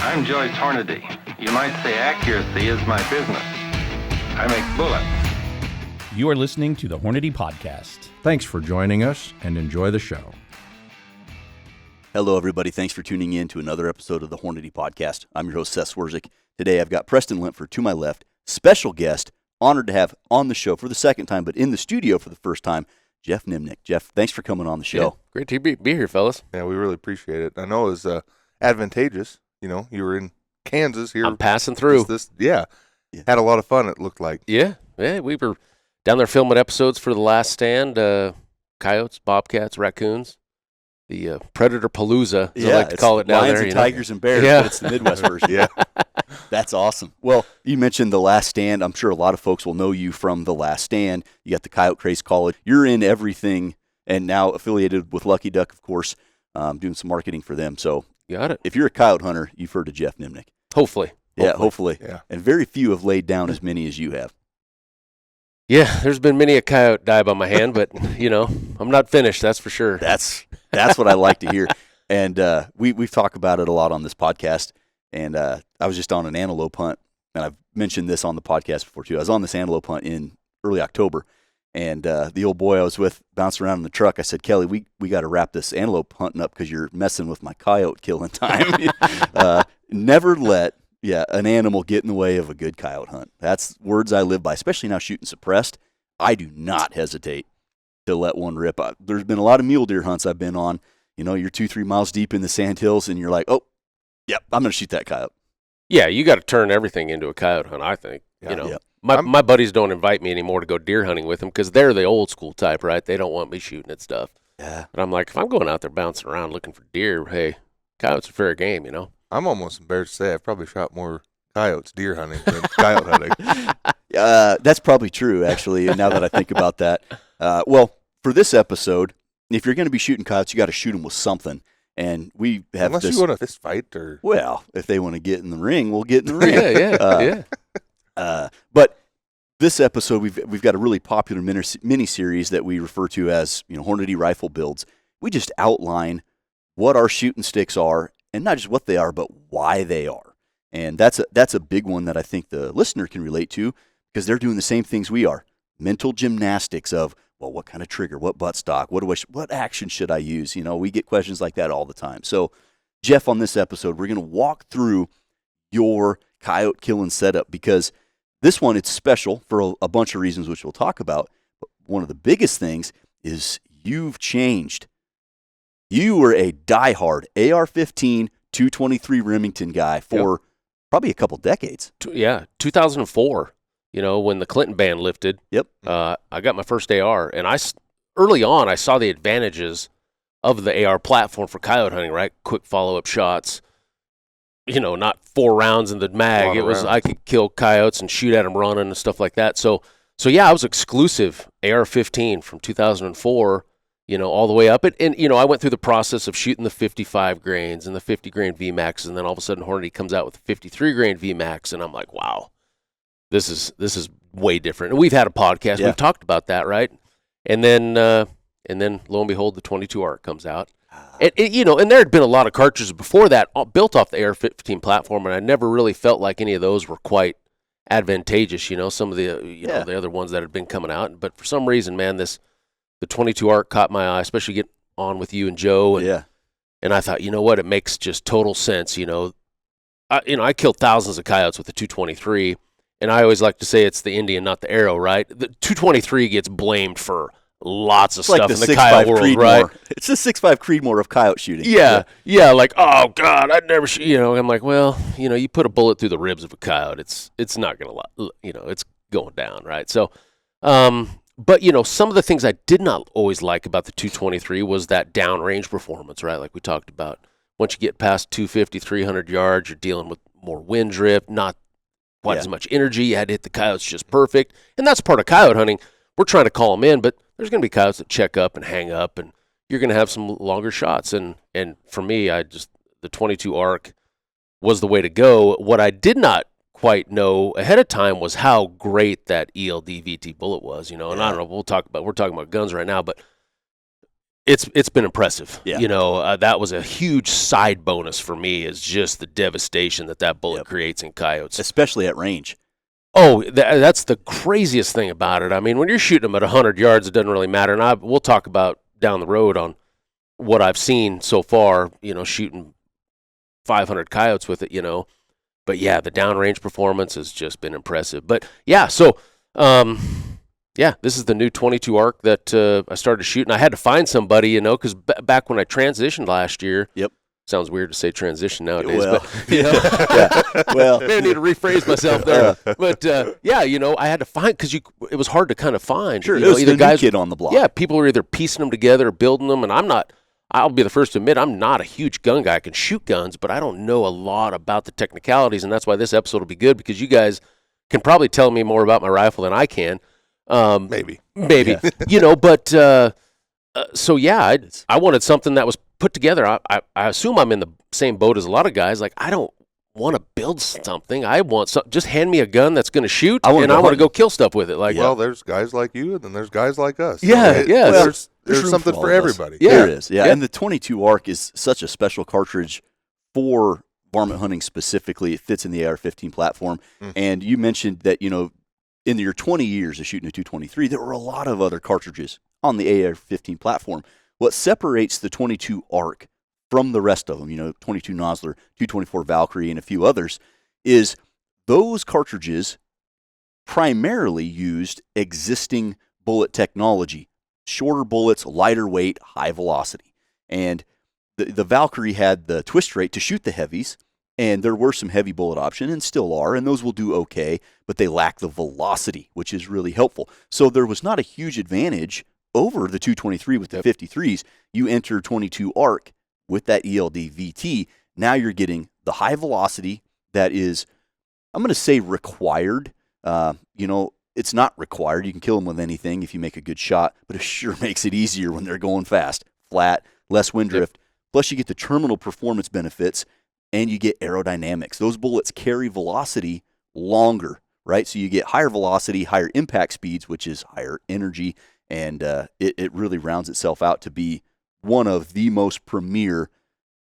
I'm Joyce Hornady. You might say accuracy is my business. I make bullets. You are listening to the Hornady Podcast. Thanks for joining us and enjoy the show. Hello, everybody. Thanks for tuning in to another episode of the Hornady Podcast. I'm your host, Seth Swerczek. Today, I've got Preston Lentfer to my left, special guest, honored to have on the show for the second time, but in the studio for the first time, Geoff Nemnich. Geoff, thanks for coming on the show. Yeah, great to be here, fellas. Yeah, we really appreciate it. I know it was advantageous. You know, you were in Kansas here. I'm passing through. Yeah. Had a lot of fun, it looked like. Yeah, we were down there filming episodes for The Last Stand, coyotes, bobcats, raccoons, the Predator Palooza, as I like to call it down lions there. And tigers and bears, but it's the Midwest version. Yeah. That's awesome. Well, you mentioned The Last Stand. I'm sure a lot of folks will know you from The Last Stand. You got the Coyote Craze College. You're in everything, and now affiliated with Lucky Duck, of course, doing some marketing for them. So got it. If you're a coyote hunter, you've heard of Geoff Nemnich. Hopefully. Yeah, hopefully. Yeah. And very few have laid down as many as you have. Yeah, there's been many a coyote die by my hand, but, you know, I'm not finished, that's for sure. That's what I like to hear. And we've talked about it a lot on this podcast. And I was just on an antelope hunt, and I've mentioned this on the podcast before, too. I was on this antelope hunt in early October, and the old boy I was with bounced around in the truck. I said, Kelly, we got to wrap this antelope hunting up because you're messing with my coyote killing time. Never let an animal get in the way of a good coyote hunt. That's words I live by, especially now shooting suppressed. I do not hesitate to let one rip. There's been a lot of mule deer hunts I've been on. You know, you're 2-3 miles deep in the sandhills, and you're like, oh, yep, I'm going to shoot that coyote. Yeah, you got to turn everything into a coyote hunt, I think. Yeah. You know, Yeah. my buddies don't invite me anymore to go deer hunting with them because they're the old school type, right? They don't want me shooting at stuff. Yeah. But I'm like, if I'm going out there bouncing around looking for deer, hey, coyotes are fair game, you know? I'm almost embarrassed to say I've probably shot more coyotes deer hunting than coyote hunting. That's probably true, actually, now that I think about that. Well, for this episode, if you're going to be shooting coyotes, you got to shoot them with something. And we have Unless you want a fist fight or... Well, if they want to get in the ring, we'll get in the ring. Yeah. But this episode, we've got a really popular mini-series that we refer to as, you know, Hornady Rifle Builds. We just outline what our shooting sticks are, and not just what they are, but why they are. And that's a big one that I think the listener can relate to because they're doing the same things we are. Mental gymnastics of, well, what kind of trigger, what buttstock, what action should I use? You know, we get questions like that all the time. So, Geoff, on this episode, we're going to walk through your coyote killing setup because this one, it's special for a bunch of reasons, which we'll talk about. But one of the biggest things is you've changed. You were a diehard AR-15 223 Remington guy for probably a couple decades. 2004. You know, when the Clinton ban lifted, Yep. I got my first AR, and early on I saw the advantages of the AR platform for coyote hunting. Right, quick follow-up shots. You know, not 4 rounds in the mag. It was I could kill coyotes and shoot at them running and stuff like that. So yeah, I was exclusive AR-15 from 2004. You know, all the way up, and you know, I went through the process of shooting the 55 grains and the 50 grain VMAX, and then all of a sudden Hornady comes out with a 53 grain VMAX, and I'm like, wow. This is way different. And we've had a podcast. Yeah. We've talked about that, right? And then lo and behold, the 22 ARC comes out. And you know, and there had been a lot of cartridges before that built off the AR-15 platform, and I never really felt like any of those were quite advantageous. You know, some of the know the other ones that had been coming out, but for some reason, man, the 22 ARC caught my eye, especially getting on with you and Joe. And I thought, you know what, it makes just total sense. You know, I killed thousands of coyotes with the 223. And I always like to say it's the Indian, not the arrow, right? The 223 gets blamed for lots of stuff in the coyote world, Creedmoor. right? It's the 6.5 Creedmoor of coyote shooting. Yeah, like, oh, God, I'd never shoot. You know, I'm like, well, you know, you put a bullet through the ribs of a coyote, it's not going to, you know, it's going down, right? So, but, you know, some of the things I did not always like about the 223 was that downrange performance, right? Like we talked about. Once you get past 250, 300 yards, you're dealing with more wind drift, not quite as much energy. You had to hit the coyotes just perfect. And that's part of coyote hunting. We're trying to call them in, but there's going to be coyotes that check up and hang up, and you're going to have some longer shots. And for me, the 22 ARC was the way to go. What I did not quite know ahead of time was how great that ELD VT bullet was, you know. And I don't know, we're talking about guns right now, but It's been impressive. Yeah. You know, that was a huge side bonus for me, is just the devastation that bullet creates in coyotes. Especially at range. Oh, that's the craziest thing about it. I mean, when you're shooting them at 100 yards, it doesn't really matter. And we'll talk about down the road on what I've seen so far, you know, shooting 500 coyotes with it, you know. But, yeah, the downrange performance has just been impressive. But, yeah, so, this is the new 22 arc that I started shooting. I had to find somebody, you know, because back when I transitioned last year. Yep. Sounds weird to say transition nowadays, Well, but, you know. Well, maybe I need to rephrase myself there. But, you know, I had to find, because it was hard to kind of find. Sure, you it know, was either the guys, new kid on the block. Yeah, people were either piecing them together or building them, and I'll be the first to admit, I'm not a huge gun guy. I can shoot guns, but I don't know a lot about the technicalities, and that's why this episode will be good, because you guys can probably tell me more about my rifle than I can. Maybe. Yeah. You know, but so yeah, I wanted something that was put together. I assume I'm in the same boat as a lot of guys. Like, I don't want to build something. I want something. Just hand me a gun that's going to shoot, I want to go kill stuff with it. Like, well, there's guys like you, and then there's guys like us. Yeah, yeah. Well, there's room something all for of us. everybody. Yeah. There is. Yeah. And the 22 arc is such a special cartridge for varmint hunting specifically. It fits in the AR-15 platform. And you mentioned that, you know, in your 20 years of shooting a 223, there were a lot of other cartridges on the AR-15 platform. What separates the 22 arc from the rest of them, you know, 22 Nosler, 224 Valkyrie, and a few others, is those cartridges primarily used existing bullet technology. Shorter bullets, lighter weight, high velocity. And the Valkyrie had the twist rate to shoot the heavies, and there were some heavy bullet options, and still are, and those will do okay, but they lack the velocity, which is really helpful. So there was not a huge advantage over the 223 with the 53s. You enter 22 arc with that ELD VT. Now you're getting the high velocity that is, I'm going to say required. You know, it's not required. You can kill them with anything if you make a good shot, but it sure makes it easier when they're going fast, flat, less wind drift. Plus you get the terminal performance benefits, and you get aerodynamics. Those bullets carry velocity longer, right? So you get higher velocity, higher impact speeds, which is higher energy, and it really rounds itself out to be one of the most premier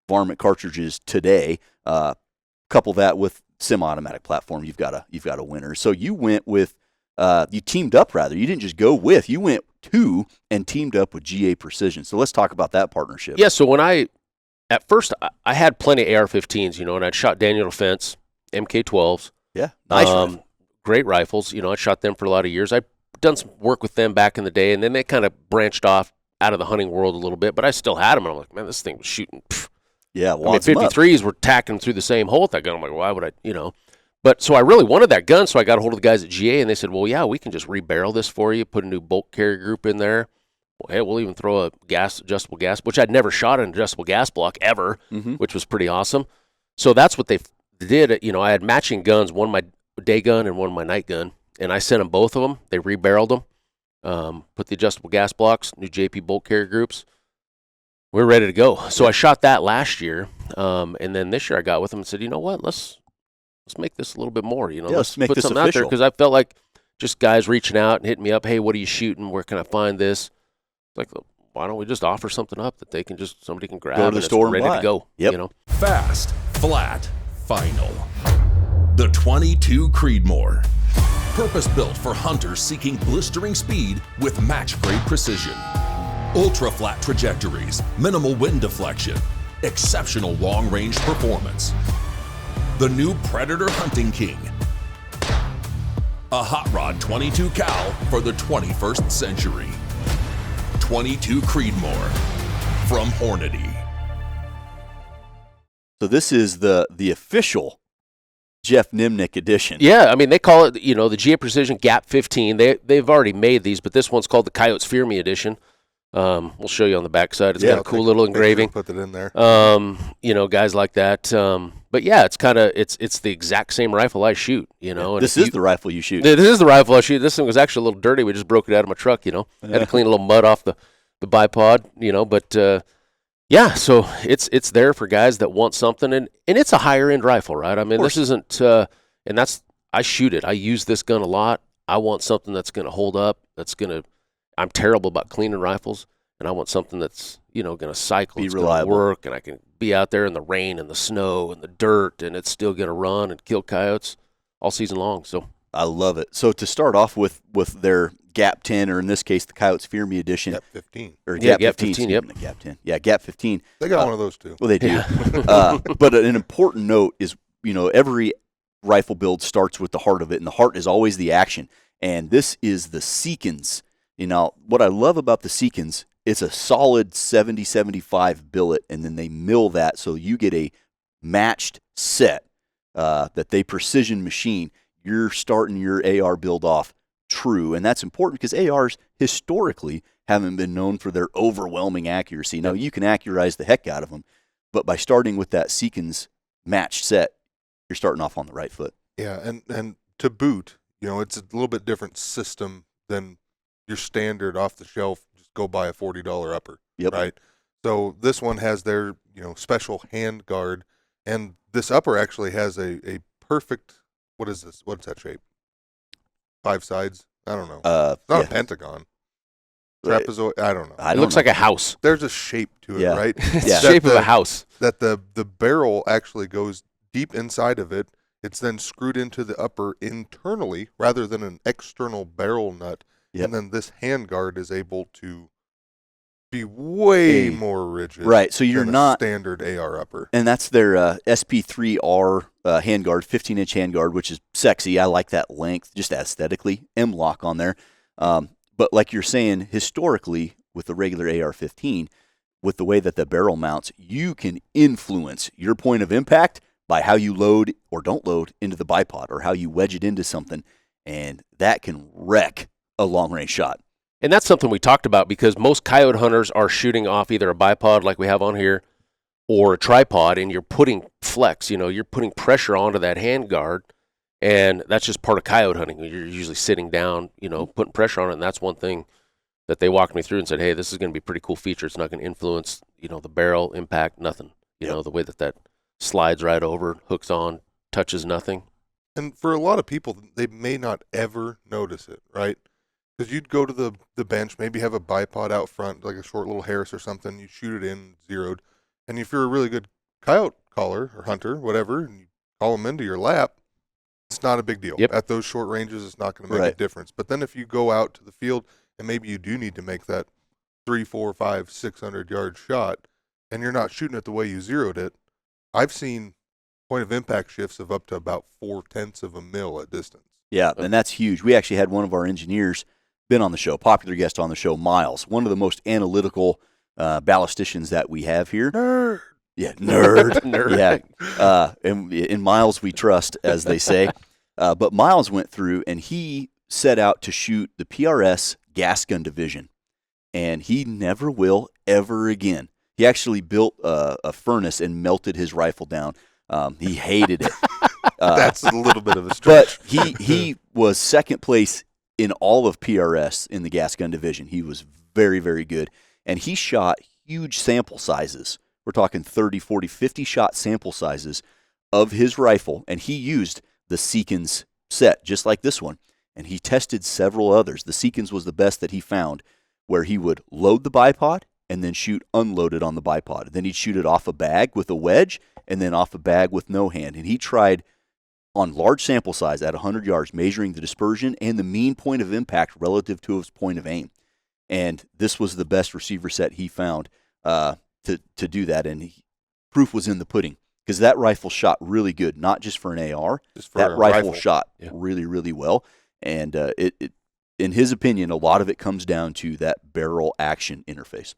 varmint cartridges today. Couple that with semi-automatic platform, you've got a winner. So you went with you teamed up rather. You didn't just go with. You went to and teamed up with GA Precision. So let's talk about that partnership. Yeah. So when at first I had plenty of AR-15s, you know, and I'd shot Daniel Defense, MK-12s. Yeah, nice rifle. Great rifles. You know, I shot them for a lot of years. I'd done some work with them back in the day, and then they kind of branched off out of the hunting world a little bit, but I still had them. And I'm like, man, this thing was shooting. Yeah, I mean, 53s were tacking through the same hole with that gun. I'm like, why would I, you know? But so I really wanted that gun, so I got a hold of the guys at GA, and they said, well, yeah, we can just rebarrel this for you, put a new bolt carrier group in there. Well, hey, we'll even throw a adjustable gas, which I'd never shot an adjustable gas block ever, which was pretty awesome. So that's what they did. You know, I had matching guns, one my day gun and one my night gun, and I sent them both of them. They rebarreled them, put the adjustable gas blocks, new JP bolt carrier groups. We're ready to go. So I shot that last year, and then this year I got with them and said, you know what, let's make this a little bit more. You know, let's make put this something official. out there, because I felt like just guys reaching out and hitting me up, hey, what are you shooting? Where can I find this? Like, why don't we just offer something up that somebody can grab? Go to the store and ready buy. to go. Yep. You know, Fast, flat, final. The 22 Creedmoor. Purpose-built for hunters seeking blistering speed with match-grade precision. Ultra-flat trajectories, minimal wind deflection, exceptional long-range performance. The new Predator Hunting King. A hot rod 22 cal for the 21st century. 22 Creedmoor from Hornady. So this is the official Geoff Nemnich edition. yeah. I mean, they call it, you know, the GA Precision Gap 15. They've already made these, but this one's called the Coyotes Fear Me edition. We'll show you on the backside. It's got a cool little engraving. Put that in there. You know, guys like that. But yeah, it's kind of it's the exact same rifle I shoot. You know, and This is the rifle you shoot. This is the rifle I shoot. This thing was actually a little dirty. We just broke it out of my truck. You know, had to clean a little mud off the bipod. You know, but yeah, so it's there for guys that want something, and it's a higher end rifle, right? I mean, this isn't, and I shoot it. I use this gun a lot. I want something that's going to hold up. I'm terrible about cleaning rifles. and I want something that's, going to cycle, Be it's going to reliable. work, and I can be out there in the rain and the snow and the dirt, and it's still going to run and kill coyotes all season long. So I love it. So to start off with their Gap 10, or in this case, the Coyotes Fear Me edition. Gap 15. Or Yeah, Gap Gap 15. 15, yep. Gap 10. Yeah, Gap 15. They got one of those too. Well, they do. But an important note is, every rifle build starts with the heart of it, and the heart is always the action. And this is the Seekins. What I love about the Seekins, it's a solid 70-75 billet, and then they mill that so you get a matched set that they precision machine. You're starting your AR build off true, and that's important because ARs historically haven't been known for their overwhelming accuracy. Now, you can accurize the heck out of them, but by starting with that Seekins matched set, you're starting off on the right foot. Yeah, and to boot, it's a little bit different system than your standard off the shelf. Just go buy a $40 upper. Yep. Right. So this one has their special hand guard, and this upper actually has a perfect. What is this? What's that shape? 5 sides? I don't know. It's not a pentagon. Trapezoid? I don't know. it looks like a house. There's a shape to it, Yeah. right? It's Yeah. the shape of a house. That the barrel actually goes deep inside of it. It's then screwed into the upper internally rather than an external barrel nut. Yep. And then this hand guard is able to be way more rigid. Right, so you're than a not standard AR upper. And that's their SP3R handguard, 15-inch handguard, which is sexy. I like that length, just aesthetically. M-lock on there. But like you're saying, historically, with the regular AR-15, with the way that the barrel mounts, you can influence your point of impact by how you load or don't load into the bipod, or how you wedge it into something, and that can wreck a long-range shot. And that's something we talked about, because most coyote hunters are shooting off either a bipod like we have on here or a tripod, and you're putting flex, you're putting pressure onto that hand guard, and that's just part of coyote hunting. You're usually sitting down, putting pressure on it, and that's one thing that they walked me through and said, hey, this is going to be a pretty cool feature. It's not going to influence, the barrel impact, nothing. The way that slides right over, hooks on, touches nothing. And for a lot of people, they may not ever notice it, right? Because you'd go to the bench, maybe have a bipod out front, like a short little Harris or something. You shoot it in, zeroed. And if you're a really good coyote caller or hunter, whatever, and you call them into your lap, it's not a big deal. Yep. At those short ranges, it's not going to make a difference. But then if you go out to the field and maybe you do need to make that 3, 4, 5, 600-yard shot, and you're not shooting it the way you zeroed it, I've seen point of impact shifts of up to about 0.4 of a mil at distance. Yeah, and that's huge. We actually had one of our engineers been on the show, popular guest on the show, Miles, one of the most analytical ballisticians that we have here. Nerd. Yeah, nerd. Nerd. Yeah, and in Miles we trust, as they say. But Miles went through and he set out to shoot the PRS gas gun division, and he never will ever again. He actually built a furnace and melted his rifle down. He hated it. That's a little bit of a stretch. But he was second place in all of PRS in the gas gun division. He was very, very good. And he shot huge sample sizes. We're talking 30, 40, 50 shot sample sizes of his rifle. And he used the Seekins set, just like this one. And he tested several others. The Seekins was the best that he found, where he would load the bipod and then shoot unloaded on the bipod. Then he'd shoot it off a bag with a wedge and then off a bag with no hand. And he tried on large sample size at 100 yards, measuring the dispersion and the mean point of impact relative to his point of aim. And this was the best receiver set he found to do that. And proof was in the pudding, because that rifle shot really good, not just for an AR. Just for that a rifle rifle. shot really, really well. And it, in his opinion, a lot of it comes down to that barrel action interface.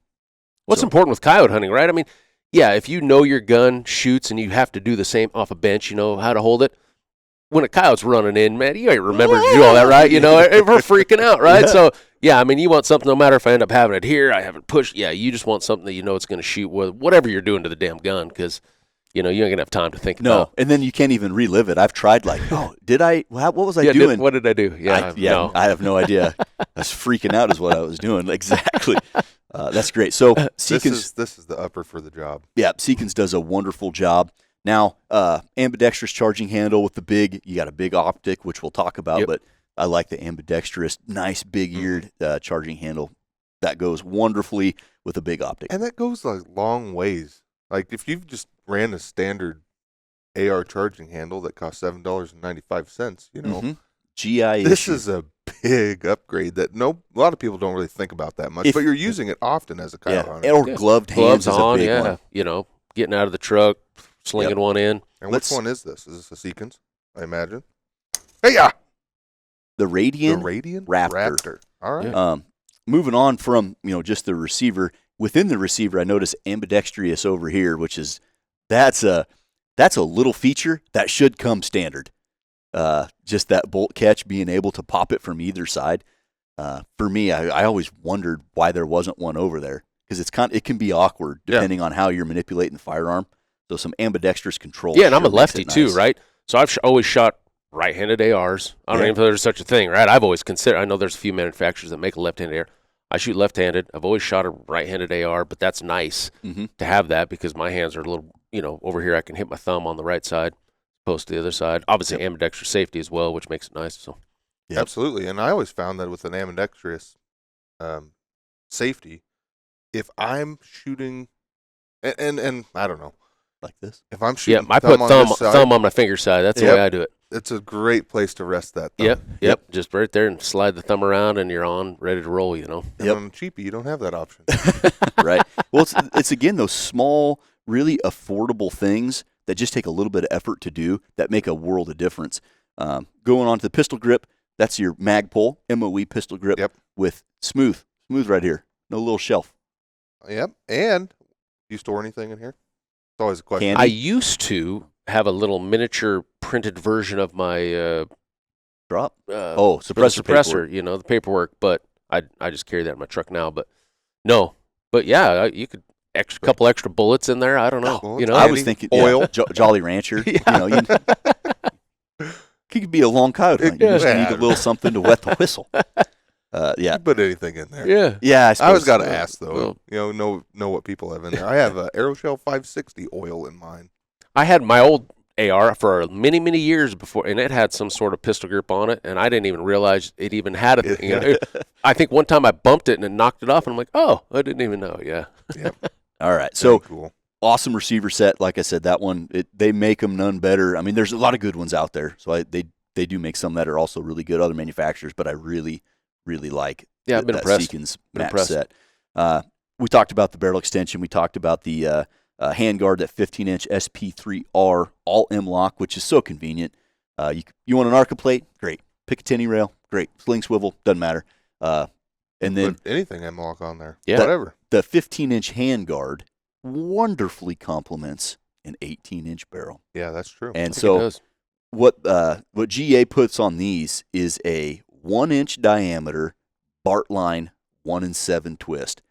What's important with coyote hunting, right? I mean, yeah, if you know your gun shoots and you have to do the same off a bench, you know how to hold it. When a coyote's running in, man, you ain't remember to do all that, right? We're freaking out, right? Yeah. So, yeah, I mean, you want something, no matter if I end up having it here, I haven't pushed. Yeah, you just want something that you know it's going to shoot with whatever you're doing to the damn gun, because, you ain't going to have time to think about. No, and then you can't even relive it. I've tried, what was I doing? What did I do? No. I have no idea. I was freaking out is what I was doing. Exactly. That's great. So Seekins, this is the upper for the job. Yeah, Seekins does a wonderful job. Now, ambidextrous charging handle with you got a big optic, which we'll talk about, but I like the ambidextrous, nice big-eared charging handle. that goes wonderfully with a big optic. And that goes like long ways. Like if you've just ran a standard AR charging handle that costs $7.95, you know, GI this issue. is a big upgrade that a lot of people don't really think about that much. But you're using it often as a coyote hunter. Or gloved hands is a big one. You know, getting out of the truck, slinging one in. And which one is this? Is this a Seekins, I imagine? Hey, yeah. The Radian, Raptor. All right. Yeah. Moving on from, just the receiver. Within the receiver, I notice ambidextrous over here, which is that's a little feature that should come standard. Just that bolt catch, being able to pop it from either side. For me, I always wondered why there wasn't one over there, because it can be awkward depending on how you're manipulating the firearm. So some ambidextrous control. Yeah, and I'm a lefty too, right? So I've always shot right-handed ARs. I don't even know if there's such a thing, right? I've always considered. I know there's a few manufacturers that make a left-handed AR. I shoot left-handed. I've always shot a right-handed AR, but that's nice to have that because my hands are a little, over here I can hit my thumb on the right side, opposed to the other side. Obviously, ambidextrous safety as well, which makes it nice. So, Absolutely, and I always found that with an ambidextrous safety, if I'm shooting, and I don't know, like this. if I'm shooting, I put thumb on my finger side. That's the way I do it. It's a great place to rest that thumb. Yep. Just right there and slide the thumb around, and you're on, ready to roll. And on a cheapie, you don't have that option. Right. Well, it's again those small, really affordable things that just take a little bit of effort to do that make a world of difference. Going on to the pistol grip, that's your Magpul MOE pistol grip with smooth right here. No little shelf. Yep. And do you store anything in here? It's always a question. Candy? I used to have a little miniature printed version of my drop. Suppressor, paperwork. the paperwork. But I just carry that in my truck now. But no, but yeah, you could couple extra bullets in there. I don't know. I was thinking oil, Jolly Rancher. He could be a long coyote hunt. You just need a little something to wet the whistle. You can put anything in there. Yeah. I always got to ask though. Know what people have in there. I have a Aeroshell 560 oil in mine. I had my old AR for many, many years before, and it had some sort of pistol grip on it, and I didn't even realize it even had a thing. I think one time I bumped it and it knocked it off, and I'm like, oh, I didn't even know. Yeah. All right. So cool. Awesome receiver set. Like I said, that one, they make them none better. I mean, there's a lot of good ones out there. So they do make some that are also really good, other manufacturers, but I really, really like I've been that impressed. Seekins match set. We talked about the barrel extension. We talked about the handguard, that 15-inch SP3R all M-lock, which is so convenient. You want an Arca plate? Great. Picatinny rail? Great. Sling swivel? Doesn't matter. And then put anything M-lock on there. Yeah. Whatever. The 15-inch handguard wonderfully complements an 18-inch barrel. Yeah, that's true. And so what GA puts on these is a 1-inch diameter Bartline 1-in-7 twist.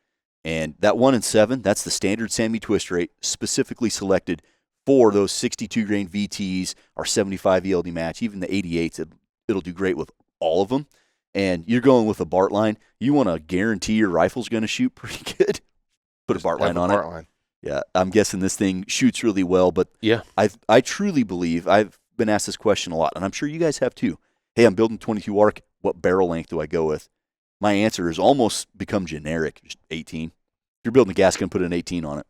And that 1-in-7, that's the standard Sammy twist rate, specifically selected for those 62 grain VTs, our 75 ELD match, even the 88s. It'll do great with all of them. And you're going with a Bartline. You want to guarantee your rifle's going to shoot pretty good. Put a Bartline on it. Yeah, I'm guessing this thing shoots really well. But I truly believe, I've been asked this question a lot, and I'm sure you guys have too. Hey, I'm building 22 ARC. What barrel length do I go with? My answer has almost become generic, just 18. If you're building a gas gun, put an 18 on it.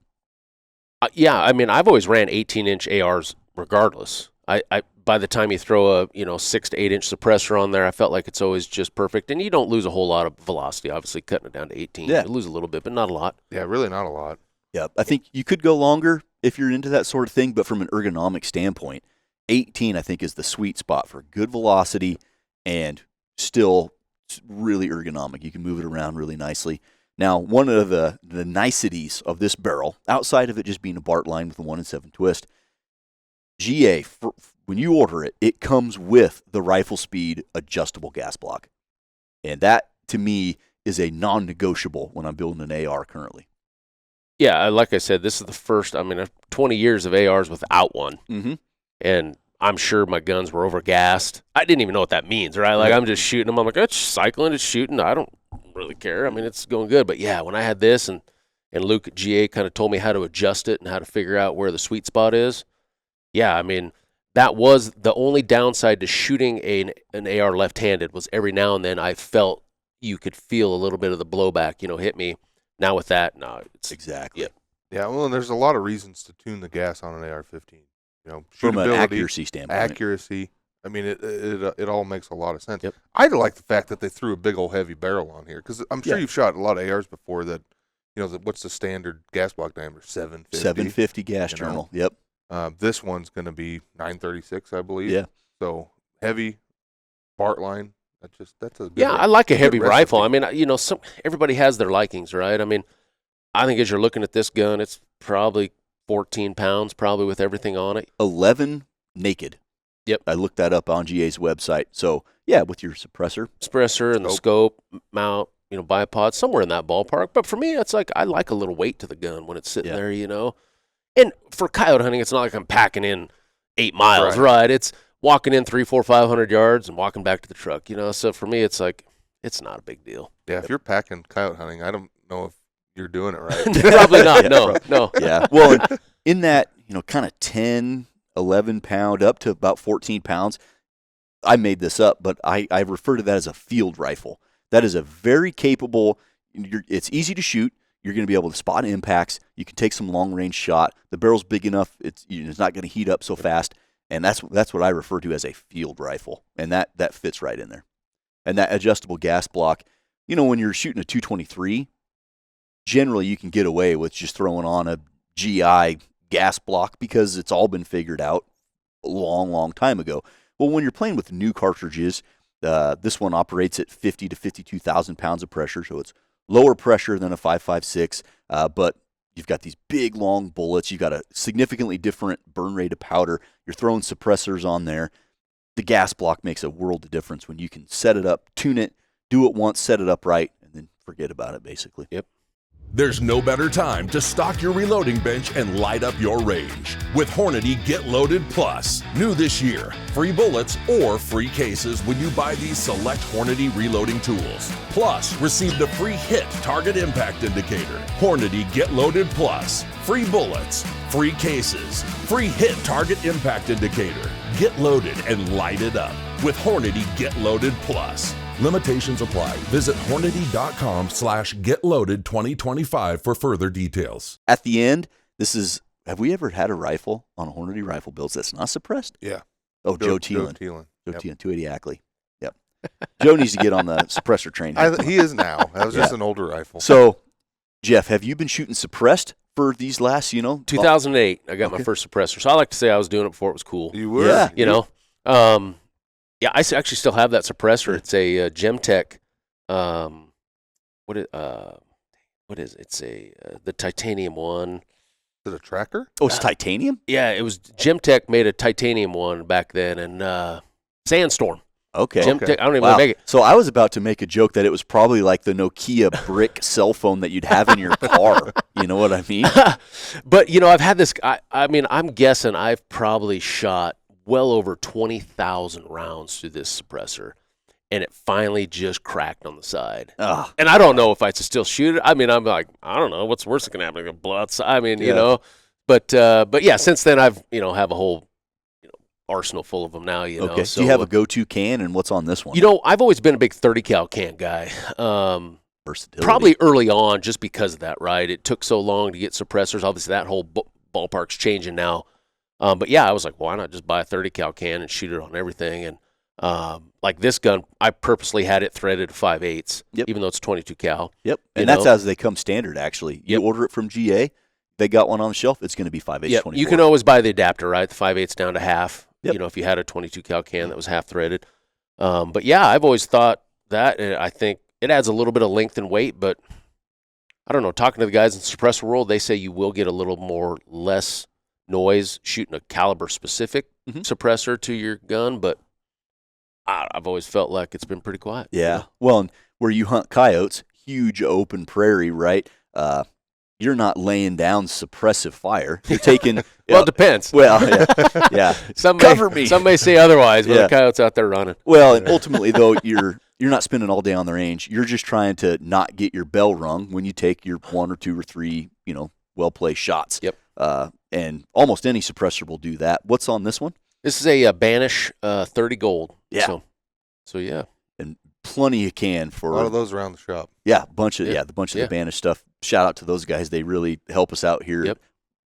I mean, I've always ran 18-inch ARs regardless. I by the time you throw a 6 to 8-inch suppressor on there, I felt like it's always just perfect. And you don't lose a whole lot of velocity, obviously, cutting it down to 18. Yeah. You lose a little bit, but not a lot. Yeah, really not a lot. Yeah, I think you could go longer if you're into that sort of thing, but from an ergonomic standpoint, 18, I think, is the sweet spot for good velocity and still really ergonomic. You can move it around really nicely. Now, one of the niceties of this barrel, outside of it just being a Bartline with a 1-in-7 twist, GA, when you order it, it comes with the rifle speed adjustable gas block. And that, to me, is a non-negotiable when I'm building an AR currently. Yeah, like I said, this is the first, 20 years of ARs without one. Mm-hmm. And I'm sure my guns were overgassed. I didn't even know what that means, right? Like, I'm just shooting them. I'm like, it's cycling, it's shooting. I don't really care. I mean, it's going good. But, yeah, when I had this and Luke at GA kind of told me how to adjust it and how to figure out where the sweet spot is, yeah, I mean, that was the only downside to shooting an AR left-handed was every now and then I felt you could feel a little bit of the blowback, hit me. Now with that, no, it's Exactly. Yeah, well, and there's a lot of reasons to tune the gas on an AR-15. From an shootability, accuracy standpoint. accuracy. I mean, it all makes a lot of sense. Yep. I like the fact that they threw a big old heavy barrel on here because I'm sure you've shot a lot of ARs before that. What's the standard gas block diameter? 750. 750 gas journal. Yep. This one's going to be 936, I believe. Yeah. So heavy, Bart line. That's a good I like a good heavy rifle. recipe. I mean, everybody has their likings, right? I mean, I think as you're looking at this gun, it's probably 14 pounds, probably with everything on it. 11 naked. Yep. I looked that up on GA's website. So, yeah, with your Suppressor and the scope, mount, bipod, somewhere in that ballpark. But for me, it's like I like a little weight to the gun when it's sitting there, And for coyote hunting, it's not like I'm packing in 8 miles, right? It's walking in 300, 400, 500 yards and walking back to the truck, So for me, it's like, it's not a big deal. Yeah, if you're packing coyote hunting, I don't know if you're doing it right. Probably not. No. Yeah. Well, in that, kind of 10, 11 pound up to about 14 pounds, I made this up, but I refer to that as a field rifle. That is a very capable, it's easy to shoot. You're going to be able to spot impacts. You can take some long-range shot. The barrel's big enough. It's not going to heat up so fast. And that's what I refer to as a field rifle. And that fits right in there. And that adjustable gas block, when you're shooting a 223, generally you can get away with just throwing on a GI gas block because it's all been figured out a long, long time ago. Well, when you're playing with new cartridges, this one operates at 50 to 52,000 pounds of pressure, so it's lower pressure than a 5.56, but you've got these big, long bullets. You've got a significantly different burn rate of powder. You're throwing suppressors on there. The gas block makes a world of difference when you can set it up, tune it, do it once, set it up right, and then forget about it, basically. Yep. There's no better time to stock your reloading bench and light up your range with Hornady Get Loaded Plus. New this year, free bullets or free cases when you buy these select Hornady reloading tools. Plus, receive the free HIT Target Impact Indicator. Hornady Get Loaded Plus. Free bullets, free cases, free HIT Target Impact Indicator. Get loaded and light it up with Hornady Get Loaded Plus. Limitations apply. Visit Hornady.com/getloaded2025 for further details. At the end, have we ever had a rifle on a Hornady rifle builds that's not suppressed? Yeah. Oh, Joe Thielen. Joe Thielen, 280 Ackley. Yep. Joe needs to get on the suppressor train. He is now. That was just an older rifle. So, Geoff, have you been shooting suppressed for these last, 2008, I got my first suppressor. So I like to say I was doing it before it was cool. You were? Yeah. Yeah, I actually still have that suppressor. It's a Gemtech. What is it? It's the titanium one. Is it a tracker? Oh, it's titanium? Yeah, it was Gemtech made a titanium one back then, and Sandstorm. Okay. Gemtech. I don't even know make it. So I was about to make a joke that it was probably like the Nokia brick cell phone that you'd have in your car. You know what I mean? But I've had this. I'm guessing I've probably shot well over 20,000 rounds through this suppressor, and it finally just cracked on the side. Ugh. And I don't know if I should still shoot it. I'm like, I don't know. What's worse that can happen? Like a blow outside. But yeah, since then I've, have a whole arsenal full of them now, Okay. So, do you have a go-to can, and what's on this one? I've always been a big 30 cal can guy. Versatility. Probably early on just because of that, right? It took so long to get suppressors. Obviously, that whole ballpark's changing now. But yeah, I was like, why not just buy a 30 cal can and shoot it on everything? And like this gun, I purposely had it threaded 5/8, even though it's 22 cal. Yep, and that's as they come standard, actually. You order it from GA, they got one on the shelf, it's going to be 5/8, 24. You can always buy the adapter, right? The 5/8 down to half. Yep. If you had a 22 cal can that was half threaded. But yeah, I've always thought that, and I think it adds a little bit of length and weight, but I don't know. Talking to the guys in the suppressor world, they say you will get a little more less noise shooting a caliber specific suppressor to your gun, but I've always felt like it's been pretty quiet. Yeah. Well, and where you hunt coyotes, huge open prairie, right? You're not laying down suppressive fire. You're taking well, it depends. Well, yeah. Cover me. Some may say otherwise, but the coyote's out there running. Well, and ultimately though, you're not spending all day on the range. You're just trying to not get your bell rung when you take your 1 or 2 or 3, well-placed shots. Yep. And almost any suppressor will do that. What's on this one? This is a Banish 30 gold. Yeah. So yeah. And plenty of can for A lot of those around the shop. Yeah, the bunch of Yeah. the Banish stuff. Shout out to those guys. They really help us out here, Yep.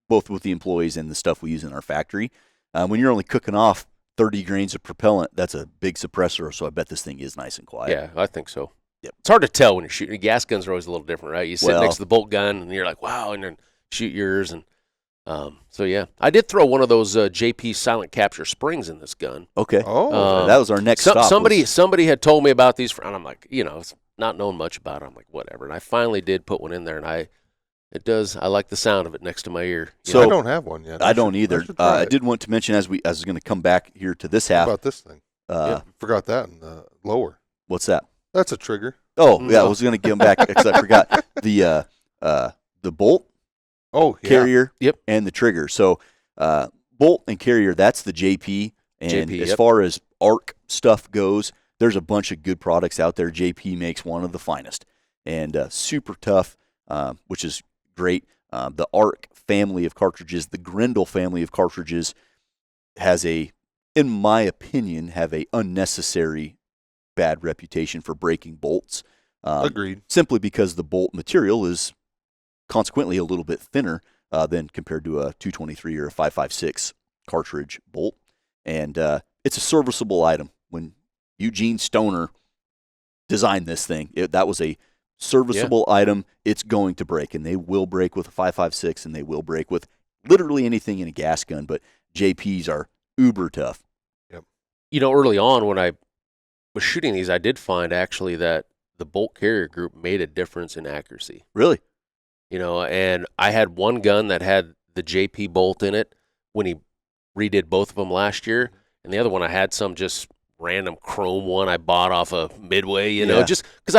both with the employees and the stuff we use in our factory. When you're only cooking off 30 grains of propellant, that's a big suppressor, so I bet this thing is nice and quiet. Yeah, I think so. Yep. It's hard to tell when you're shooting. Gas guns are always a little different, right? You sit Well- next to the bolt gun, and you're like, wow, and then shoot yours. And so, yeah. I did throw one of those JP silent capture springs in this gun. Okay. Oh, That was our next stop. Somebody had told me about these, and I'm like, it's not knowing much about it. I'm like, whatever. And I finally did put one in there, and I like the sound of it next to my ear. So- I don't have one yet. I don't either. should try I it. did want to mention as I was going to come back here to this How half. about this thing? Forgot that in the lower. What's that? That's a trigger. Oh, yeah, I was going to give them back because I forgot the bolt, Oh, yeah. carrier, Yep. and the trigger. So bolt and carrier, that's the JP. And JP, as yep. far as ARC stuff goes, there's a bunch of good products out there. JP makes one of the finest and super tough, which is great. The ARC family of cartridges, the Grendel family of cartridges, in my opinion, have a unnecessary bad reputation for breaking bolts. Agreed. Simply because the bolt material is consequently a little bit thinner than compared to a 223 or a 5.56 cartridge bolt. And it's a serviceable item. When Eugene Stoner designed this thing, that was a serviceable item. It's going to break, and they will break with a 5.56, and they will break with literally anything in a gas gun, but JPs are uber tough. Early on when I was shooting these, I did find actually that the bolt carrier group made a difference in accuracy. Really? And I had one gun that had the JP bolt in it when he redid both of them last year, and the other one I had some just random chrome one I bought off of Midway, Yeah. just because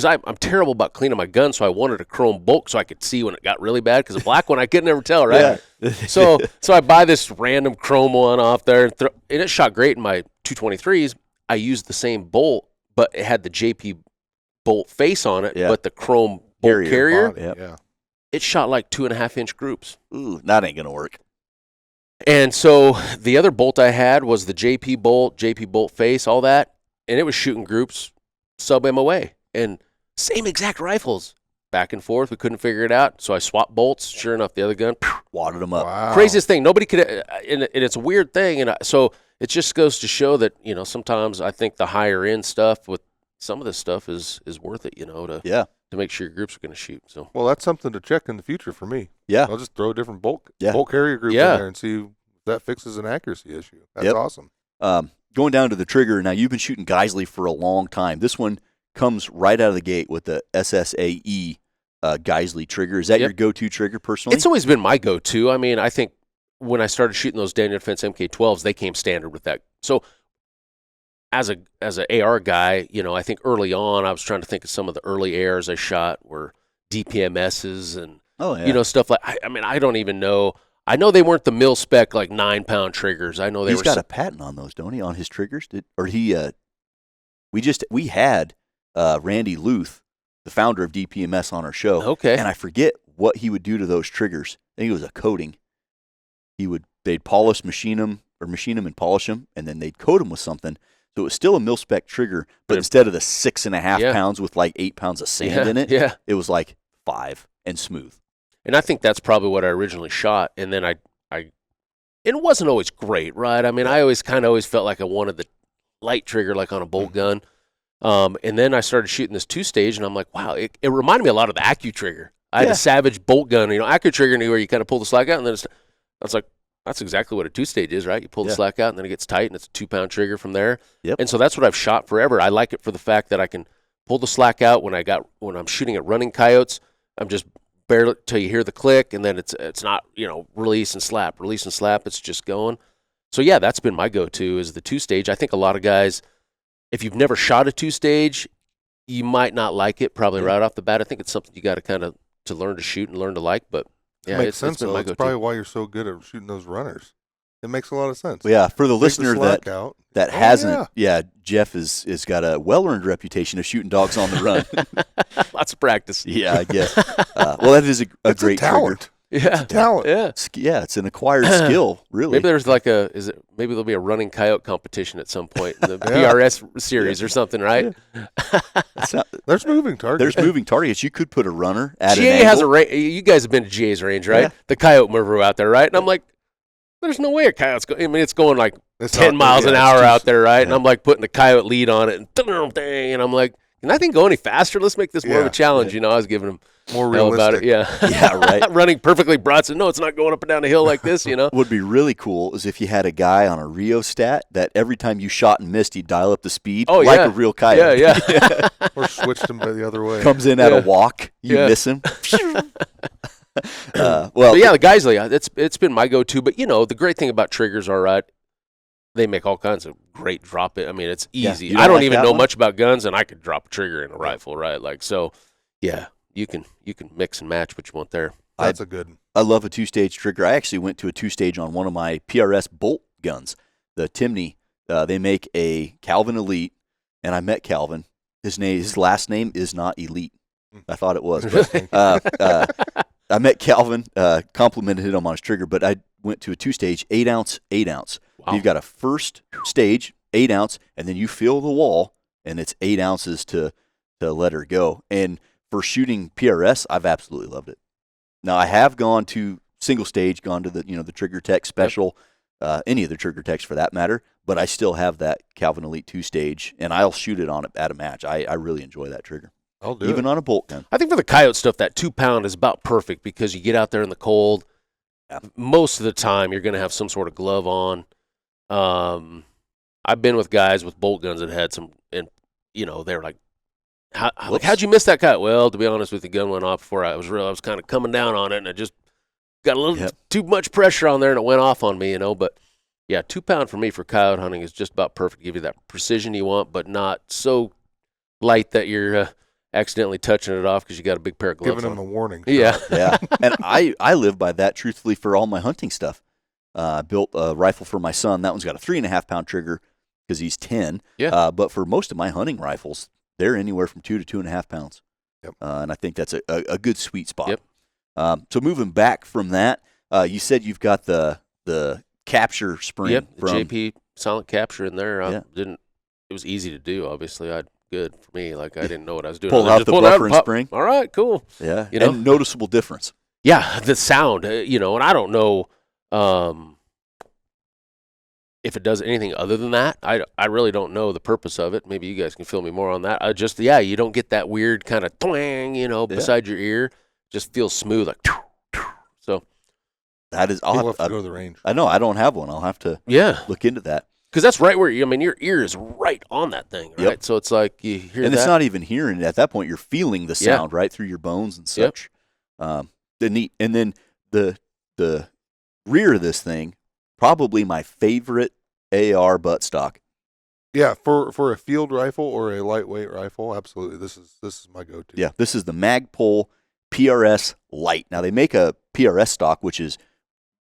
I'm terrible about cleaning my gun, so I wanted a chrome bolt so I could see when it got really bad, because a black one I could never tell, right? Yeah. So I buy this random chrome one off there, and it shot great in my 223s. I used the same bolt, but it had the JP bolt face on it, Yeah. but the chrome bolt carrier, Body, Yep. Yeah. it shot like 2.5-inch groups. Ooh, that ain't going to work. And so the other bolt I had was the JP bolt face, all that, and it was shooting groups sub MOA, and same exact rifles, back and forth. We couldn't figure it out, so I swapped bolts. Sure enough, the other gun, Wadded them up. Wow. craziest thing. Nobody could, and it's a weird thing, and so it just goes to show that sometimes I think the higher end stuff with some of this stuff is worth it, Yeah. to make sure your groups are going to shoot. So Well, that's something to check in the future for me. Yeah. I'll just throw a different bolt Yeah. carrier group Yeah. in there and see if that fixes an accuracy issue. That's Yep. awesome. Going down to the trigger, now you've been shooting Geisley for a long time. This one comes right out of the gate with the SSAE Geisley trigger. Is that your Yep. go-to trigger personally? it's always been my go-to. I mean, I think when I started shooting those Daniel Defense MK12s, they came standard with that. So as a AR guy, I think early on I was trying to think of some of the early ARs I shot were DPMSs and oh, yeah. stuff like. I don't even know. I know they weren't the mil spec like 9-pound triggers. I know they He's were. got a patent on those, don't he? On his triggers? We had Randy Luth, the founder of DPMS, on our show. Okay. And I forget what he would do to those triggers. I think it was a coating. They'd machine them and polish them, and then they'd coat them with something. So it was still a mil spec trigger, but instead of the 6.5 Yeah. pounds with like 8 pounds of sand in it, Yeah. it was like 5 and smooth. And I think that's probably what I originally shot. And then it wasn't always great, right? I mean, I always felt like I wanted the light trigger like on a bolt gun. And then I started shooting this 2-stage, and I'm like, wow, it reminded me a lot of the AccuTrigger. I had a Savage bolt gun, AccuTrigger where you kind of pull the slack out, and then I was like, that's exactly what a 2-stage is, right? You pull the slack out, and then it gets tight, and it's a 2-pound trigger from there. Yep. And so that's what I've shot forever. I like it for the fact that I can pull the slack out when I'm shooting at running coyotes. I'm just barely till you hear the click, and then it's not release and slap. It's just going. So yeah, that's been my go-to is the 2-stage. I think a lot of guys, if you've never shot a 2-stage, you might not like it probably right off the bat. I think it's something you got to kind of to learn to shoot and learn to like. But yeah, Makes it's sense. been Though. my It's go-to. probably why you're so good at shooting those runners. It makes a lot of sense. Well, yeah, for the Take listener slack out. that hasn't, Jeff is got a well-earned reputation of shooting dogs on the run. Lots of practice. Yeah, I guess. Well, that is a It's great a talent. trigger. Yeah. Talent. Yeah. Yeah, it's an acquired skill, really. Maybe there's like maybe there'll be a running coyote competition at some point in the PRS series or something, right? There's moving targets. There's moving targets. You could put a runner at an GA angle. has a range. You guys have been to GA's range, right? Yeah. The coyote mover out there, right? And I'm like, there's no way a coyote's going. I mean, it's going like 10 miles an hour out there, right? And I'm like putting the coyote lead on it, and I'm like, can that thing go any faster? Let's make this more of a challenge. You know, I was giving him more hell realistic. about it. Yeah. Yeah, right. Running perfectly broad. So, no, it's not going up and down a hill like this, you know? What would be really cool is if you had a guy on a rheostat that every time you shot and missed, he'd dial up the speed like a real coyote. Yeah. Or switched him the other way. Comes in at a walk, you miss him. But yeah, the Geisley, it's been my go-to. But, you know, the great thing about triggers are, right, they make all kinds of great drop it. I mean, it's easy. Yeah, I don't like even that know one? much about guns, and I could drop a trigger in a rifle, right? Like, so, yeah, you can mix and match what you want there. That's a good one. I love a two-stage trigger. I actually went to a two-stage on one of my PRS bolt guns, the Timney. They make a Calvin Elite, and I met Calvin. His last name is not Elite. I thought it was. But, I met Calvin, complimented him on his trigger, but I went to a two-stage, 8-ounce. Wow. You've got a first stage, 8-ounce, and then you fill the wall, and it's 8 ounces to let her go. And for shooting PRS, I've absolutely loved it. Now, I have gone to single stage, gone to the Trigger Tech Special, any of the Trigger Techs for that matter, but I still have that Calvin Elite 2-stage, and I'll shoot it on it at a match. I really enjoy that trigger. I'll do Even it. on a bolt gun. I think for the coyote stuff, that 2-pound is about perfect because you get out there in the cold. Most of the time, you're going to have some sort of glove on. I've been with guys with bolt guns that had some, and they're like, how'd you miss that coyote? Well, to be honest with you, the gun went off before I was kind of coming down on it, and I just got a little too much pressure on there, and it went off on me, But yeah, 2-pound for me for coyote hunting is just about perfect to give you that precision you want, but not so light that you're accidentally touching it off because you got a big pair of gloves Giving on. him a warning. Yeah. Yeah, and I live by that truthfully for all my hunting stuff. I built a rifle for my son. That one's got a 3.5-pound trigger because he's 10. Yeah. But for most of my hunting rifles, they're anywhere from 2 to 2.5 pounds. Yep. And I think that's a good sweet spot. Yep. So moving back from that, you said you've got the capture spring. Yep. The from JP silent capture in there. Yeah. It was easy to do. Obviously, good for me. Like I didn't know what I was doing. Pull I out just the pulled it buffer and pop. spring. All right, cool. Yeah, You know? and noticeable difference. Yeah, the sound, and I don't know if it does anything other than that. I really don't know the purpose of it. Maybe you guys can fill me more on that. You don't get that weird kind of twang, beside your ear. Just feels smooth, like. So That is, I'll have to go to the range. I know I don't have one. I'll have to look into that. because that's right where your ear is right on that thing, right? Yep. So it's like you hear and that. it's not even hearing it at that point. You're feeling the sound right through your bones and such. The neat, and then the rear of this thing, probably my favorite AR buttstock. Yeah, for a field rifle or a lightweight rifle, absolutely. This is my go-to. Yeah, this is the Magpul PRS Lite. Now they make a PRS stock which is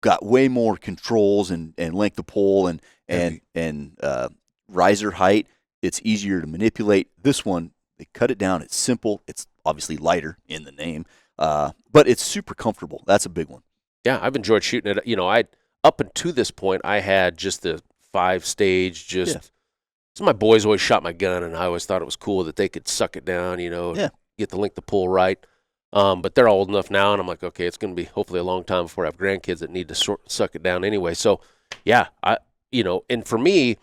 got way more controls and length of pull and riser height. It's easier to manipulate. This one, they cut it down. It's simple. It's obviously lighter in the name, but it's super comfortable. That's a big one. Yeah, I've enjoyed shooting it. I up until this point, I had just the 5-stage. So my boys always shot my gun, and I always thought it was cool that they could suck it down. Get the length of pull right. But they're old enough now, and I'm like, okay, it's going to be hopefully a long time before I have grandkids that need to suck it down anyway. So, yeah, and for me,